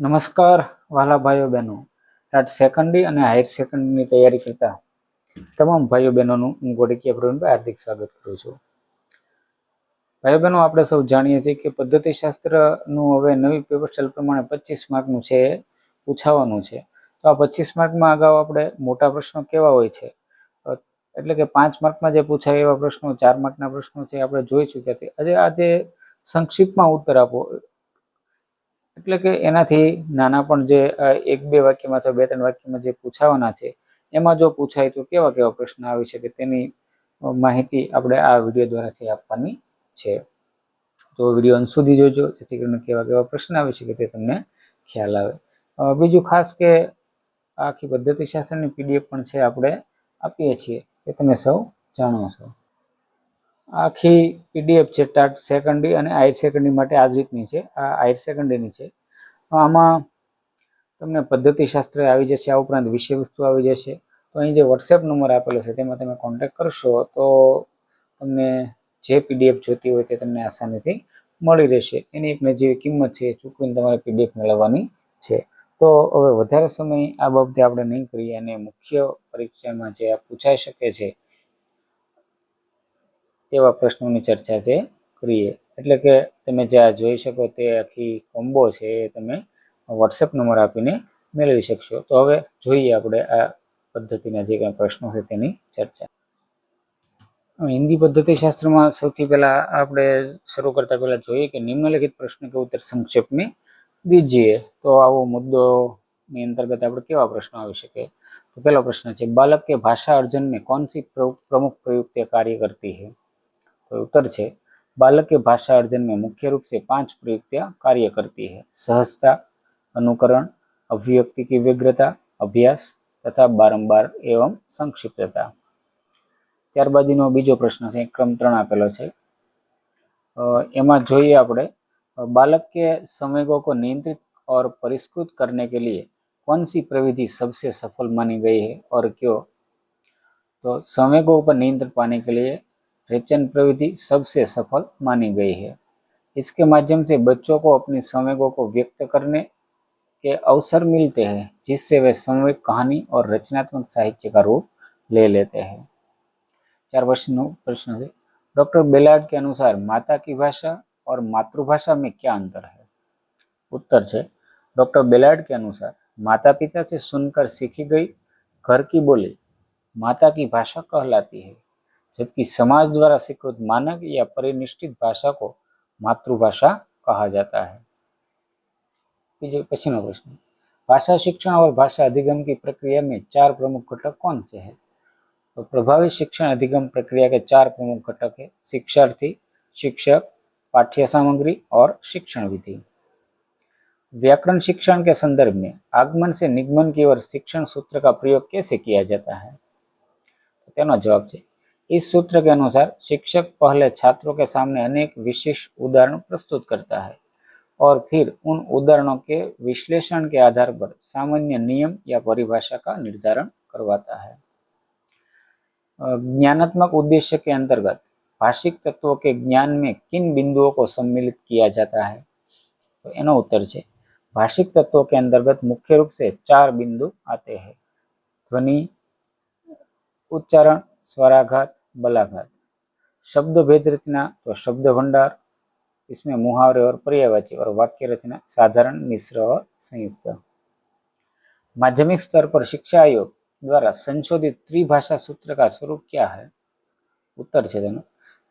નમસ્કાર વાલા ભાઈઓ બહેનો. ટાટ સેકન્ડરી અને હાયર સેકન્ડરીની તૈયારી કરતા તમામ ભાઈઓ બહેનોનું હું ગોડકિયા પ્રવીણભાઈ હાર્દિક સ્વાગત કરું છું. ભાઈઓ બહેનો, આપણે સૌ જાણીએ છીએ કે પદ્ધતિશાસ્ત્રનું હવે નવી પેપર સ્ટાઇલ પ્રમાણે 25 માર્કનું છે એ પૂછાવાનું છે. તો આ 25 માર્કમાં અગાઉ આપણે મોટા પ્રશ્નો કેવા હોય છે, એટલે કે 5 માર્કમાં જે પૂછાય એવા પ્રશ્નો, 4 માર્કના પ્રશ્નો છે આપણે જોઈ ચૂક્યા છીએ. આજે સંક્ષિપ્તમાં ઉત્તર આપો, એટલે કે એનાથી નાના પણ જે 1-2 વાક્યમાં અથવા 2-3 વાક્યમાં જે પૂછાવાના છે એમાં જો પૂછાય તો કેવા કેવા પ્રશ્ન આવી શકે તેની માહિતી આપણે આ વિડીયો દ્વારા છે આપવાની છે. તો વિડીયો અંત સુધી જોજો, જેથી કરીને કેવા કેવા પ્રશ્ન આવી શકે તે તમને ખ્યાલ આવે. બીજું ખાસ કે આખી પદ્ધતિશાસ્ત્રની પીડીએફ પણ છે આપણે આપીએ છીએ, એ તમે સૌ જાણો છો. આખી પીડીએફ છે ટાટ સેકન્ડરી અને હાયર સેકન્ડરી માટે આ જ રીતની છે. આ હાયર સેકન્ડરીની છે. આમાં તમને પદ્ધતિશાસ્ત્ર આવી જશે, આ ઉપરાંત વિષય વસ્તુ આવી જશે. તો અહીં જે વોટ્સએપ નંબર આપેલો છે તેમાં તમે કોન્ટેક્ટ કરશો તો તમને જે પીડીએફ જોતી હોય તે તમને આસાનીથી મળી રહેશે. એની એક નજીવી કિંમત છે એ ચૂકવીને તમારે પીડીએફ મેળવવાની છે. તો હવે વધારે સમય આ બાબતે આપણે નહીં કરીએ અને મુખ્ય પરીક્ષામાં જે પૂછાઈ શકે છે તેવા પ્રશ્નોની ચર્ચા છે કરીએ. એટલે કે તમે જે આ જોઈ શકો તે આખી કોમ્બો છે એ તમે વોટ્સએપ નંબર આપીને મેળવી શકશો. તો હવે જોઈએ આપણે આ પદ્ધતિના જે કંઈ પ્રશ્નો છે તેની ચર્ચા. હિન્દી પદ્ધતિશાસ્ત્રમાં સૌથી પહેલા આપણે શરૂ કરતા પહેલા જોઈએ કે નિમ્નલિખિત प्रश्न के उत्तर संक्षेप में दीजिए. तो આવો મુદ્દોની અંતર્ગત આપણે કેવા પ્રશ્નો આવી શકે? तो पहला प्रश्न है, बालक के भाषा अर्जन में कौन सी प्रमुख प्रयुक्तियां कार्य करती है? तो उत्तर है, बालक के भाषा अर्जन में मुख्य रूप से 5 प्रयुक्तियां कार्य करती है: सहजता, अनुकरण, अभिव्यक्ति की व्यग्रता, अभ्यास तथा बारंबार एवं संक्षिप्तता. ત્યારબાદનો બીજો પ્રશ્ન છે, ક્રમ 3 આપેલો છે. એમાં જોઈએ આપણે, बालक के संवेगों को नियंत्रित और परिष्कृत करने के लिए कौन सी प्रविधि सबसे सफल मानी गई है और क्यों? तो संवेगों पर नियंत्रण पाने के लिए रेचन प्रविधि सबसे सफल मानी गई है. इसके माध्यम से बच्चों को अपनी संवेगों को व्यक्त करने के अवसर मिलते हैं, जिससे वे संवेग कहानी और रचनात्मक साहित्य का रूप ले लेते हैं. 4 प्रश्न है, डॉक्टर बेलार्ड के अनुसार माता की भाषा और मातृभाषा में क्या अंतर है? उत्तर है, डॉक्टर बेलार्ड के अनुसार माता पिता से सुनकर सीखी गई घर की बोली माता की भाषा कहलाती है, जबकि समाज द्वारा स्वीकृत मानक या परिनिष्ठित भाषा को मातृभाषा कहा जाता है. पछीनो प्रश्न, भाषा शिक्षण और भाषा अधिगम की प्रक्रिया में 4 प्रमुख घटक कौन से हैं? तो प्रभावी शिक्षण अधिगम प्रक्रिया के 4 प्रमुख घटक है: शिक्षार्थी, शिक्षक, पाठ्य सामग्री और शिक्षण विधि. व्याकरण शिक्षण के संदर्भ में आगमन से निगमन की ओर शिक्षण सूत्र का प्रयोग कैसे किया जाता है? तो तेनो जवाब है, इस सूत्र के अनुसार शिक्षक पहले छात्रों के सामने अनेक विशिष्ट उदाहरण प्रस्तुत करता है और फिर उन उदाहरणों के विश्लेषण के आधार पर सामान्य नियम या परिभाषा का निर्धारण करवाता है. ज्ञानात्मक उद्देश्य के अंतर्गत भाषिक तत्वों के ज्ञान में किन बिंदुओं को सम्मिलित किया जाता है? तो एनो उत्तर है, भाषिक तत्वों के अंतर्गत मुख्य रूप से 4 बिंदु आते हैं: ध्वनि, उच्चारण, स्वराघात, बलाघात. शब्द भेद रचना, तो शब्द भंडार, इसमें मुहावरे और पर्यायवाची, और वाक्य रचना साधारण, मिश्र और संयुक्त. माध्यमिक स्तर पर शिक्षा आयोग द्वारा संशोधित त्रिभाषा सूत्र का स्वरूप क्या है? उत्तर है,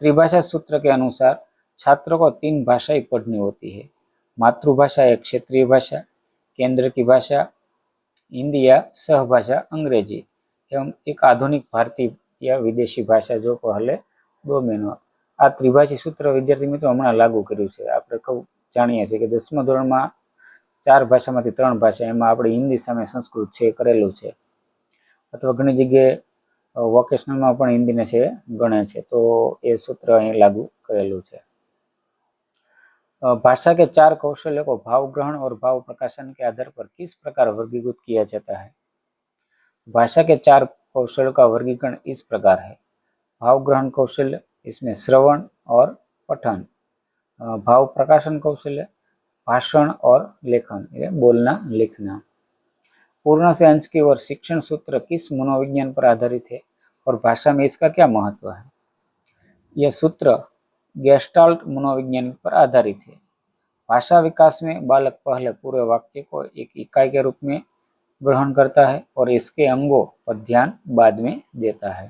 त्रिभाषा सूत्र के अनुसार छात्रों को 3 भाषाएं पढ़नी होती है: मातृभाषा एक क्षेत्रीय भाषा, केंद्र की भाषा हिंदी या सहभाषा अंग्रेजी, एवं एक आधुनिक भारतीय या विदेशी भाषा जो पहले 2 महीनों. आ त्रिभाषी सूत्र विद्यार्थी मित्रों हमणां लागू कर्युं छे. आपणे खूब जाणीए छीए के 10મા ધોરણમાં 4 ભાષામાંથી 3 ભાષા, એમાં આપણે હિન્દી સામે સંસ્કૃત છે કરેલું છે, અથવા ઘણી જગ્યાએ વોકેશનલમાં પણ હિન્દીને છે ગણે છે, તો એ सूत्र અહીં लागू કરેલું છે. भाषा के 4 कौशल्यों को भाव ग्रहण और भाव प्रकाशन के आधार पर किस प्रकार वर्गीकृत किया जाता है? भाषा के 4 कौशल्यों का वर्गीकरण इस प्रकार है: भाव ग्रहण कौशल्य, इसमें श्रवण और पठन. भाव प्रकाशन कौशल्य, भाषण और लेखन, ये बोलना लिखना। पूर्ण से अंश की ओर शिक्षण सूत्र किस मनोविज्ञान पर आधारित है और भाषा में इसका क्या महत्व है? यह सूत्र गेस्टाल्ट मनोविज्ञान पर आधारित है। भाषा विकास में बालक पहले पूरे वाक्य को एक इकाई के रूप में ग्रहण करता है और इसके अंगों पर ध्यान बाद में देता है।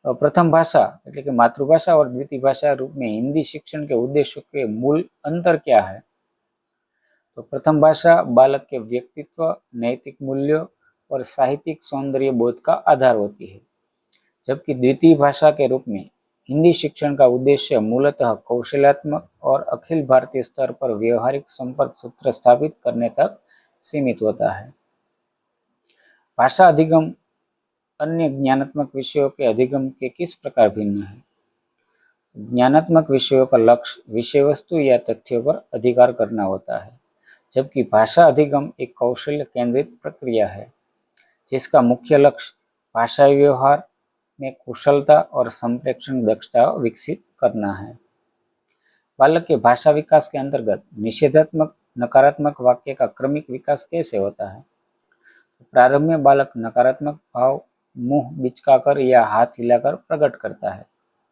प्रथम भाषा એટલે કે मातृभाषा और द्वितीय भाषा रूप में हिंदी शिक्षण के उद्देश्यों के मूल अंतर क्या है? तो प्रथम भाषा बालक के व्यक्तित्व, नैतिक मूल्यों और साहित्यिक सौंदर्य बोध का आधार होती है, जबकि द्वितीय भाषा के रूप में हिंदी शिक्षण का उद्देश्य मूलतः कौशल्यात्मक और अखिल भारतीय स्तर पर व्यवहारिक संपर्क सूत्र स्थापित करने तक सीमित होता है। भाषा अधिगम अन्य ज्ञानात्मक विषयों के अधिगम के किस प्रकार भिन्न है? ज्ञानात्मक विषयों का लक्ष्य विषय वस्तु या तथ्यों पर अधिकार करना होता है, जबकि भाषा अधिगम एक कौशल्य केंद्रित प्रक्रिया है जिसका मुख्य लक्ष्य भाषाई व्यवहार में कुशलता और संप्रेषण दक्षता विकसित करना है। बालक के भाषा विकास के अंतर्गत निषेधात्मक नकारात्मक वाक्य का क्रमिक विकास कैसे होता है? प्रारंभ में बालक नकारात्मक भाव मुंह बिचकाकर या हाथ हिलाकर प्रकट करता है।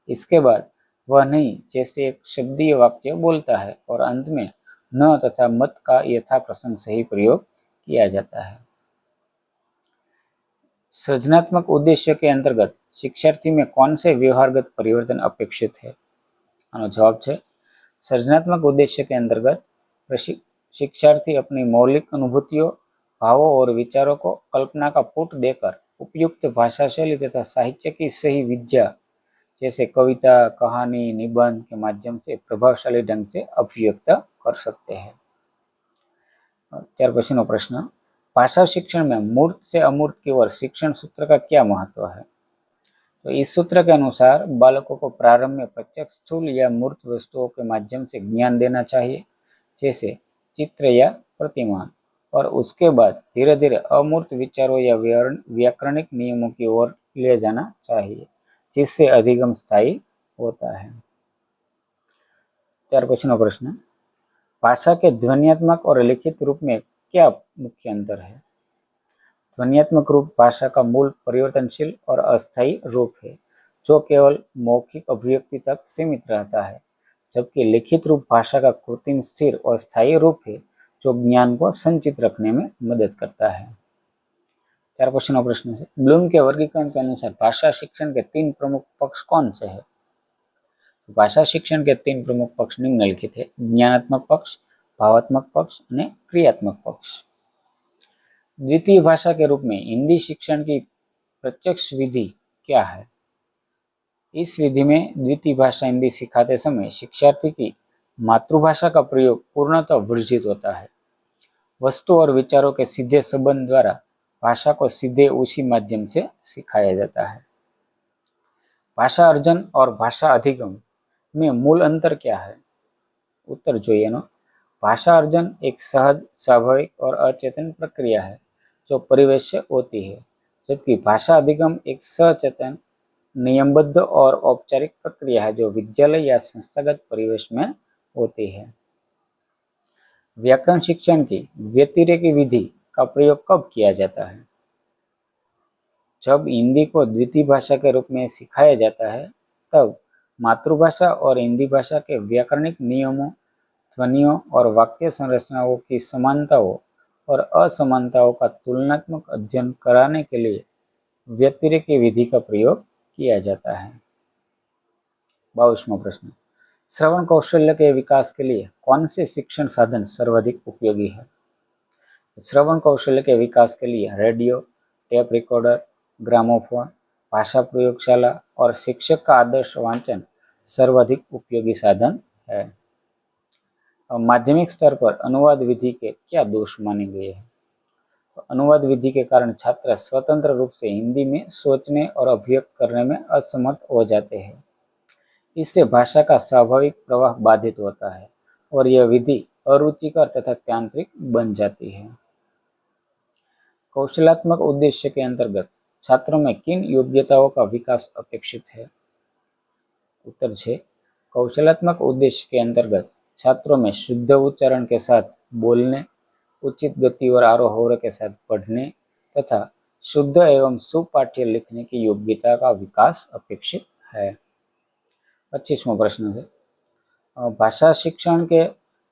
इसके बाद वह नहीं जैसे एक शब्दीय वाक्य बोलता है और अंत में न तथा मत का यथा प्रसंग सही प्रयोग किया जाता है। सृजनात्मक उद्देश्य के अंतर्गत शिक्षार्थी में कौन से व्यवहारगत परिवर्तन अपेक्षित है? आनो जवाब है सृजनात्मक उद्देश्य के अंतर्गत शिक्षार्थी अपनी मौलिक अनुभूतियों, भावों और विचारों को कल्पना का पुट देकर उपयुक्त भाषा शैली तथा साहित्य की सही विद्या जैसे कविता, कहानी, निबंध के माध्यम से प्रभावशाली ढंग से अभिव्यक्त कर सकते हैं। 4 पछीनो प्रश्न, भाषा शिक्षण में मूर्त से अमूर्त की ओर शिक्षण सूत्र का क्या महत्व है? तो इस सूत्र के अनुसार बालकों को प्रारंभ में प्रत्यक्ष स्थूल या मूर्त वस्तुओं के माध्यम से ज्ञान देना चाहिए, जैसे चित्र या प्रतिमान, और उसके बाद धीरे धीरे अमूर्त विचारों या व्याकरणिक नियमों की ओर ले जाना चाहिए, जिससे अधिगम स्थायी होता है। 4 पछीनो प्रश्न, भाषा के ध्वन्यात्मक और लिखित रूप में क्या मुख्य अंतर है? ध्वन्यात्मक रूप भाषा का मूल परिवर्तनशील और अस्थायी रूप है, जो केवल मौखिक अभिव्यक्ति तक सीमित रहता है, जबकि लिखित रूप भाषा का कृत्रिम स्थिर और स्थायी रूप है, जो ज्ञान को संचित रखने में मदद करता है। 4 पछीनो प्रश्न है, ब्लूम के वर्गीकरण के अनुसार भाषा शिक्षण के 3 प्रमुख पक्ष कौन से है? भाषा शिक्षण के 3 प्रमुख पक्ष निम्नलिखित है: ज्ञानात्मक पक्ष, भावात्मक पक्ष और क्रियात्मक पक्ष। द्वितीय भाषा के रूप में हिंदी शिक्षण की प्रत्यक्ष विधि क्या है? इस विधि में द्वितीय भाषा हिंदी सिखाते समय शिक्षार्थी की मातृभाषा का प्रयोग पूर्णतः वर्जित होता है। वस्तु और विचारों के सीधे संबंध द्वारा भाषा को सीधे उसी माध्यम से सिखाया जाता है। भाषा अर्जन और भाषा अधिगम में मूल अंतर क्या है? उत्तर જોઈએ नो, भाषा अर्जन एक सहज, स्वाभाविक और अचेतन प्रक्रिया है जो परिवेश से होती है, जबकि भाषा अधिगम एक सचेतन, नियमबद्ध और औपचारिक प्रक्रिया है जो विद्यालय या संस्थागत परिवेश में होती है। व्याकरण शिक्षण की व्यतिरेकी विधि का प्रयोग कब किया जाता है? जब हिंदी को द्वितीय भाषा के रूप में सिखाया जाता है, तब मातृभाषा और हिंदी भाषा के व्याकरणिक नियमों, ध्वनियों और वाक्य संरचनाओं की समानताओं और असमानताओं का तुलनात्मक अध्ययन कराने के लिए व्यतिरेकी विधि का प्रयोग किया जाता है। 22वां प्रश्न, श्रवण कौशल्य के विकास के लिए कौन से शिक्षण साधन सर्वाधिक उपयोगी है? श्रवण कौशल्य के विकास के लिए रेडियो, टेप रिकॉर्डर, ग्रामोफोन, भाषा प्रयोगशाला और शिक्षक का आदर्श वाचन सर्वाधिक उपयोगी साधन है। माध्यमिक स्तर पर अनुवाद विधि के क्या दोष माने गए हैं? तो अनुवाद विधि के कारण छात्र स्वतंत्र रूप से हिंदी में सोचने और अभिव्यक्त करने में असमर्थ हो जाते हैं। इससे भाषा का स्वाभाविक प्रवाह बाधित होता है और यह विधि अरुचिकर तथा तांत्रिक बन जाती है। कौशलात्मक उद्देश्य के अंतर्गत छात्रों में किन योग्यताओं का विकास अपेक्षित है? उत्तर है कौशलात्मक उद्देश्य के अंतर्गत छात्रों में शुद्ध उच्चारण के साथ बोलने, उचित गति और आरोह के साथ पढ़ने तथा शुद्ध एवं सुपाठ्य लिखने की योग्यता का विकास अपेक्षित है। 25वां प्रश्न है, भाषा शिक्षण के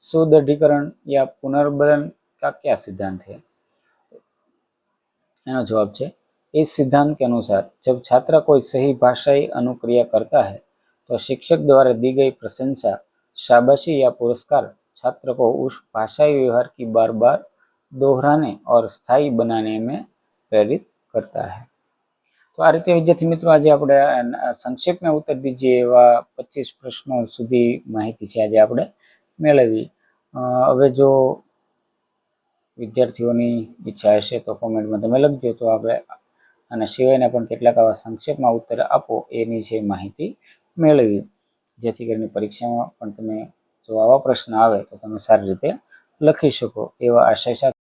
सुदृढ़ीकरण या पुनर्बलन का क्या सिद्धांत है? एनो जवाब है, इस सिद्धांत के अनुसार जब छात्र कोई सही भाषाई अनुक्रिया करता है तो शिक्षक द्वारा दी गई प्रशंसा, शाबाशी या पुरस्कार छात्र को उस भाषाई व्यवहार की बार बार दोहराने और स्थायी बनाने में प्रेरित करता है। तो आ रीते विद्यार्थी मित्रों आज આપણે संक्षेप में उत्तर दीजिए एवा 25 प्रश्नों सुधी माहिती छे आज આપણે મેળવી। હવે જો વિદ્યાર્થીઓની ઈચ્છા હશે તો કોમેન્ટમાં તમે લખજો, તો આપણે આના સિવાયના પણ કેટલાક આવા સંક્ષેપમાં उत्तर આપો એની છે માહિતી મેળવી, જેથી કરીને પરીક્ષામાં પણ તમે જો આવા પ્રશ્ન આવે તો તમે સારી રીતે લખી શકો એવા આશય સાથે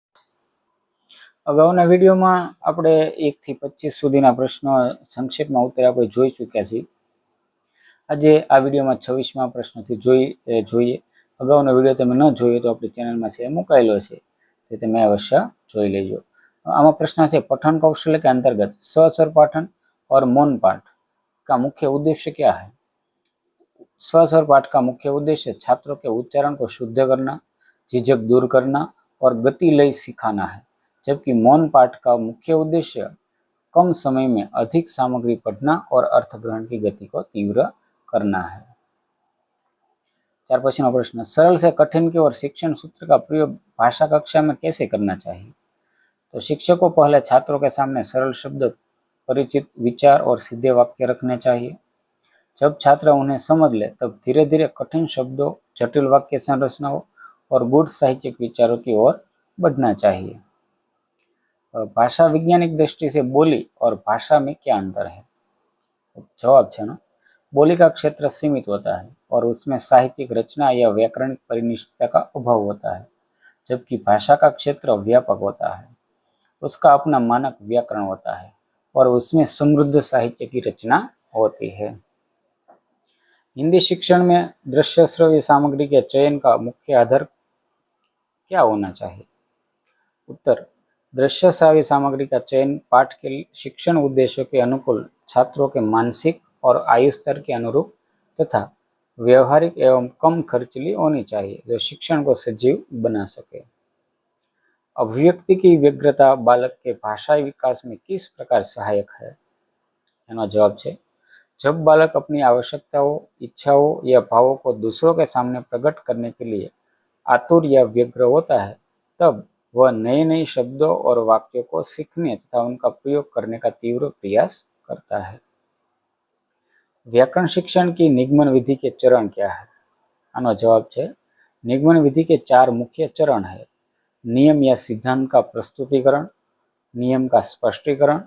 અગાઉના વિડીયોમાં આપણે 1 થી 25 સુધીના પ્રશ્નો સંક્ષેપમાં उत्तर આપણે જોઈ ચૂક્યા છીએ। આજે આ વિડીયોમાં 26મા પ્રશ્નથી જોઈએ। અગાઉનો વિડીયો તમે ન જોયો તો આપણી ચેનલમાં છે મુકાયેલો છે, તે તમે અવશ્ય જોઈ લેજો। આમાં પ્રશ્ન છે, पठन कौशल्य के अंतर्गत स्वस्वर पाठन और मौन पाठ का मुख्य उद्देश्य क्या है? स्वस्वर पाठ का मुख्य उद्देश्य छात्रों के उच्चारण को शुद्ध करना, झिझक दूर करना और गति लय सिखाना है, जबकि मौन पाठ का मुख्य उद्देश्य कम समय में अधिक सामग्री पढ़ना और अर्थग्रहण की गति को तीव्र करना है। त्यार पछीनो प्रश्न, सरल से कठिन की ओर शिक्षण सूत्र का प्रयोग भाषा कक्षा में कैसे करना चाहिए? तो शिक्षक को पहले छात्रों के सामने सरल शब्द, परिचित विचार और सीधे वाक्य रखने चाहिए। जब छात्र उन्हें समझ ले तब धीरे धीरे कठिन शब्दों, जटिल वाक्य संरचनाओं और गूढ़ साहित्यिक विचारों की ओर बढ़ना चाहिए। भाषा वैज्ञानिक दृष्टि से बोली और भाषा में क्या अंतर है? जवाब है ना, बोली का क्षेत्र सीमित होता है और उसमें साहित्यिक रचना या व्याकरणिक परिनिष्ठता का अभाव होता है, जबकि भाषा का क्षेत्र व्यापक होता है, उसका अपना मानक व्याकरण होता है और उसमें समृद्ध साहित्य की रचना होती है। हिंदी शिक्षण में दृश्य श्रव्य सामग्री के चयन का मुख्य आधार क्या होना चाहिए? उत्तर, दृश्य श्राव्य सामग्री का चयन पाठ के शिक्षण उद्देश्यों के अनुकूल, छात्रों के मानसिक और आयु स्तर के अनुरूप तथा व्यवहारिक एवं कम खर्चीली होनी चाहिए, जो शिक्षण को सजीव बना सके। अभिव्यक्ति की व्यग्रता बालक के भाषाई विकास में किस प्रकार सहायक है? एनो जवाब है, जब बालक अपनी आवश्यकताओं, इच्छाओं या भावों को दूसरों के सामने प्रकट करने के लिए आतुर या व्यग्र होता है, तब वह नए नए शब्दों और वाक्यों को सीखने तथा उनका प्रयोग करने का तीव्र प्रयास करता है। व्याकरण शिक्षण की निगमन विधि के चरण क्या है? आनो जवाब है, निगमन विधि के 4 मुख्य चरण है। नियम या सिद्धांत का प्रस्तुतिकरण, नियम का स्पष्टीकरण,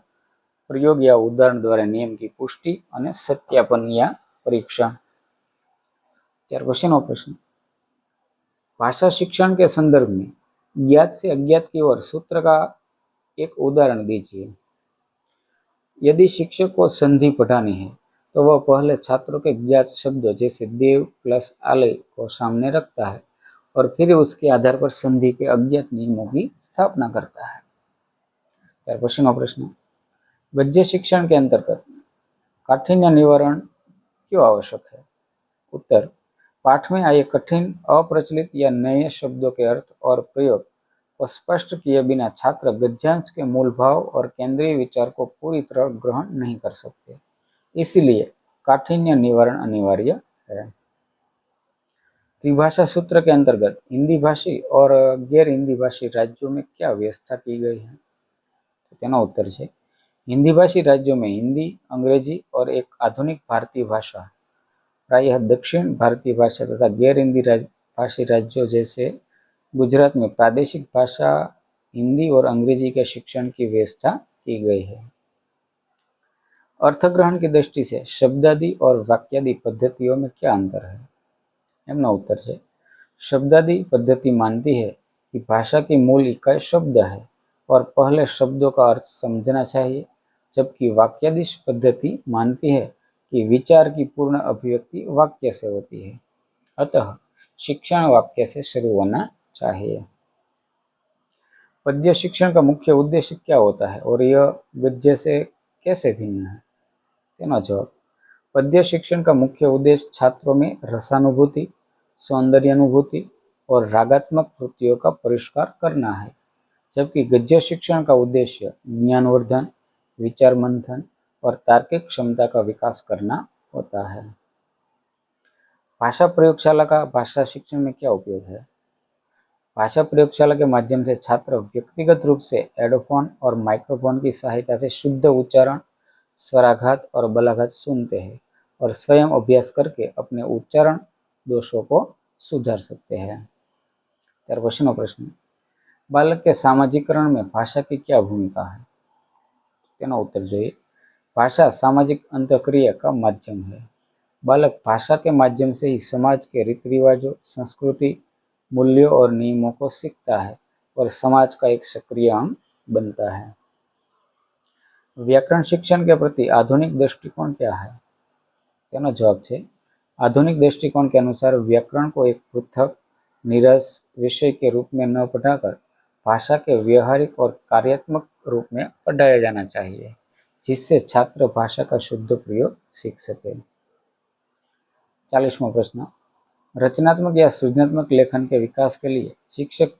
प्रयोग या उदाहरण द्वारा नियम की पुष्टि और सत्यापन या परीक्षण। त्यार पछीनो प्रश्न, भाषा शिक्षण के संदर्भ में ज्ञात से अज्ञात की ओर सूत्र का एक उदाहरण दीजिए। यदि शिक्षक को संधि पढ़ानी है तो वह पहले छात्रों के ज्ञात शब्दों जैसे देव प्लस आलय को सामने रखता है और फिर उसके आधार पर संधि के अज्ञात नियमों की स्थापना करता है। त्यार पछीनो प्रश्न, गद्य शिक्षण के अंतर्गत काठिन्य निवारण क्यों आवश्यक है? उत्तर, पाठ में आए कठिन, अप्रचलित या नए शब्दों के अर्थ और प्रयोग को स्पष्ट किए बिना छात्र गद्यांश के मूल भाव और केंद्रीय विचार को पूरी तरह ग्रहण नहीं कर सकते, इसलिए काठिन्य निवारण अनिवार्य है। त्रिभाषा सूत्र के अंतर्गत हिंदी भाषी और गैर हिंदी भाषी राज्यों में क्या व्यवस्था की गई है? तो तेना उत्तर है, हिंदी भाषी राज्यों में हिंदी, अंग्रेजी और एक आधुनिक भारतीय भाषा, प्रायः दक्षिण भारतीय भाषा तथा गैर हिंदी भाषी राज्यों जैसे गुजरात में प्रादेशिक भाषा हिंदी और अंग्रेजी के शिक्षण की व्यवस्था की गई है। अर्थग्रहण की दृष्टि से शब्दादि और वाक्यादि पद्धतियों में क्या अंतर है? एमनो उत्तर है, शब्दादि पद्धति मानती है कि भाषा की मूल इकाई शब्द है और पहले शब्दों का अर्थ समझना चाहिए, जबकि वाक्यादिश पद्धति मानती है कि विचार की पूर्ण अभिव्यक्ति वाक्य से होती है। अतः शिक्षण वाक्य से शुरू होना चाहिए। पद्य शिक्षण का मुख्य उद्देश्य क्या होता है और यह गद्य से कैसे भिन्न है? तेना जवाब, पद्य शिक्षण का मुख्य उद्देश्य छात्रों में रसानुभूति, सौंदर्यानुभूति और रागात्मक कृतियों का परिष्कार करना है, जबकि गद्य शिक्षण का उद्देश्य ज्ञानवर्धन, विचार मंथन और तार्किक क्षमता का विकास करना होता है। भाषा प्रयोगशाला का भाषा शिक्षण में क्या उपयोग है? भाषा प्रयोगशाला के माध्यम से छात्र व्यक्तिगत रूप से एडोफोन और माइक्रोफोन की सहायता से शुद्ध उच्चारण, स्वराघात और बलाघात सुनते हैं और स्वयं अभ्यास करके अपने उच्चारण दोषों को सुधार सकते हैं। त्यार पछीनो प्रश्न, बालक के सामाजिकरण में भाषा की क्या भूमिका है? तेनो उत्तर જોઈએ। भाषा सामाजिक अंतःक्रिया का माध्यम है। बालक भाषा के माध्यम से ही समाज के रीति रिवाजों, संस्कृति, मूल्यों और नियमों को सीखता है और समाज का एक सक्रिय अंग बनता है। व्याकरण शिक्षण के प्रति आधुनिक दृष्टिकोण क्या है? तेनो जवाब है, आधुनिक दृष्टिकोण के अनुसार व्याकरण को एक पृथक नीरस विषय के रूप में न पढ़ाकर भाषा के व्यवहारिक और कार्यात्मक रूप में पढ़ाया जाना चाहिए, जिससे छात्र भाषा का शुद्ध प्रयोग सीख सके। 40वां प्रश्न, रचनात्मक या सृजनात्मक लेखन के विकास के लिए शिक्षक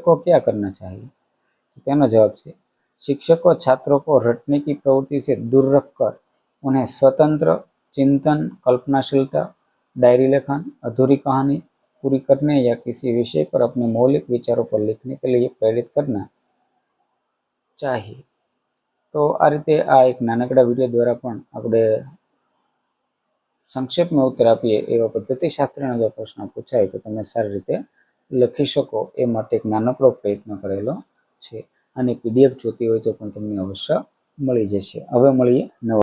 को क्या करना चाहिए? तेनो जवाब है, शिक्षक को छात्रों को रटने की प्रवृत्ति से दूर रखकर उन्हें स्वतंत्र चिंतन, कल्पनाशीलता, डायरी लेखन, अधूरी कहानी पूरी करने या किसी विषय पर अपने मौलिक विचारों पर लिखने के लिए प्रेरित करना चाहिए। तो आ रीते आ एक नानकड़ा विडियो द्वारा पण આપણે संक्षेपમાં उत्तर આપીએ એવા પદ્ધતિશાસ્ત્રના જો પ્રશ્ન પૂછાય તો તમે સારી રીતે લખી શકો એ માટે એક નાનકડો પ્રયત્ન કરેલો છે અને પીડીએફ જોતી હોય તો પણ તમને અવશ્ય મળી જશે। હવે મળીએ નવા